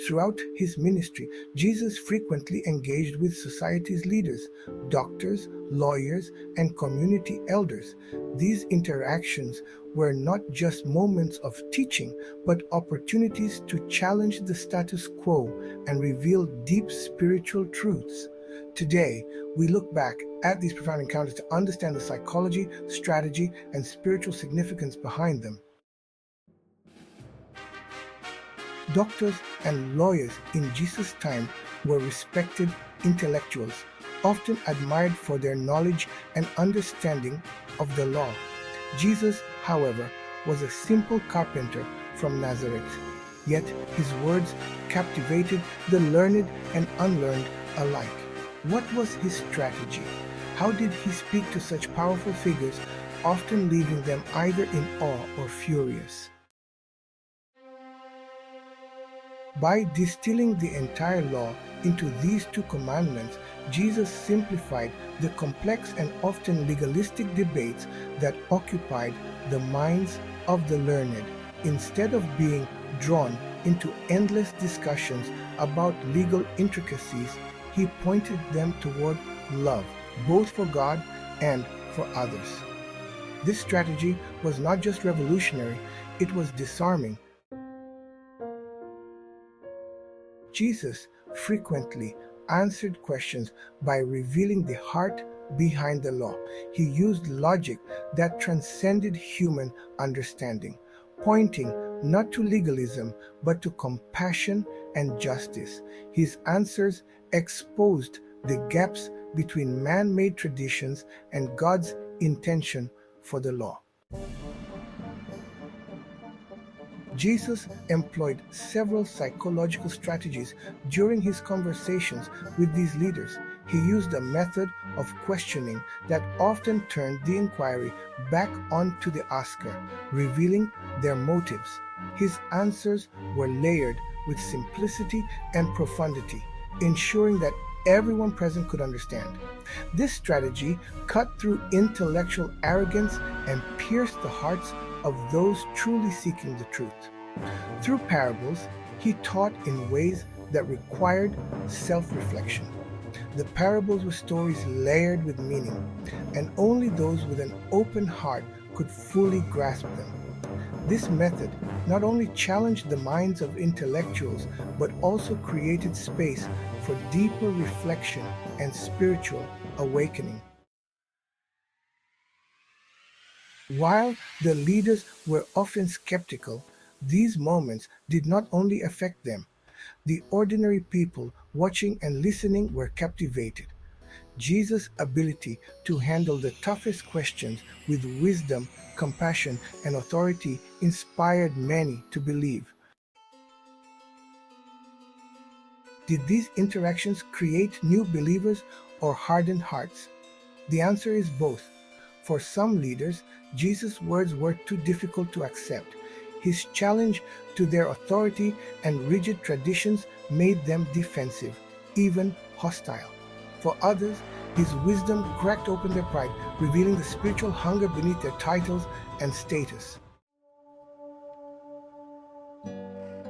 Throughout his ministry, Jesus frequently engaged with society's leaders, doctors, lawyers, and community elders. These interactions were not just moments of teaching, but opportunities to challenge the status quo and reveal deep spiritual truths. Today, we look back at these profound encounters to understand the psychology, strategy, and spiritual significance behind them. Doctors and lawyers in Jesus' time were respected intellectuals, often admired for their knowledge and understanding of the law. Jesus, however, was a simple carpenter from Nazareth, yet his words captivated the learned and unlearned alike. What was his strategy? How did he speak to such powerful figures, often leaving them either in awe or furious? By distilling the entire law into these two commandments, Jesus simplified the complex and often legalistic debates that occupied the minds of the learned. Instead of being drawn into endless discussions about legal intricacies, he pointed them toward love, both for God and for others. This strategy was not just revolutionary, it was disarming. Jesus frequently answered questions by revealing the heart behind the law. He used logic that transcended human understanding, pointing not to legalism but to compassion and justice. His answers exposed the gaps between man-made traditions and God's intention for the law. Jesus employed several psychological strategies during his conversations with these leaders. He used a method of questioning that often turned the inquiry back onto the asker, revealing their motives. His answers were layered with simplicity and profundity, ensuring that everyone present could understand. This strategy cut through intellectual arrogance and pierced the hearts of those truly seeking the truth. Through parables, he taught in ways that required self-reflection. The parables were stories layered with meaning, and only those with an open heart could fully grasp them. This method not only challenged the minds of intellectuals, but also created space for deeper reflection and spiritual awakening. While the leaders were often skeptical, these moments did not only affect them. The ordinary people watching and listening were captivated. Jesus' ability to handle the toughest questions with wisdom, compassion, and authority inspired many to believe. Did these interactions create new believers or hardened hearts? The answer is both. For some leaders, Jesus' words were too difficult to accept. His challenge to their authority and rigid traditions made them defensive, even hostile. For others, his wisdom cracked open their pride, revealing the spiritual hunger beneath their titles and status.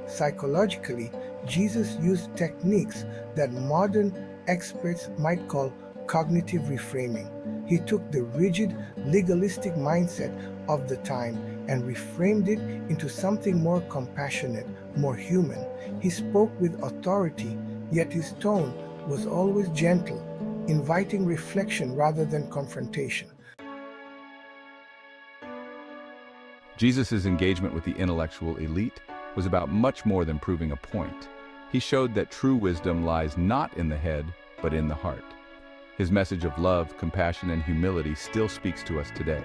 Psychologically, Jesus used techniques that modern experts might call cognitive reframing. He took the rigid, legalistic mindset of the time and reframed it into something more compassionate, more human. He spoke with authority, yet his tone was always gentle, inviting reflection rather than confrontation. Jesus' engagement with the intellectual elite was about much more than proving a point. He showed that true wisdom lies not in the head, but in the heart. His message of love, compassion, and humility still speaks to us today.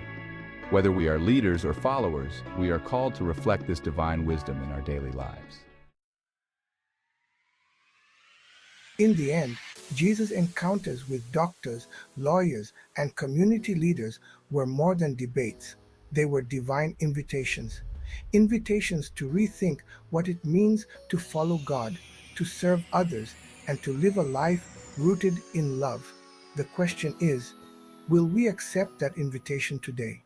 Whether we are leaders or followers, we are called to reflect this divine wisdom in our daily lives. In the end, Jesus' encounters with doctors, lawyers, and community leaders were more than debates. They were divine invitations. Invitations to rethink what it means to follow God, to serve others, and to live a life rooted in love. The question is, will we accept that invitation today?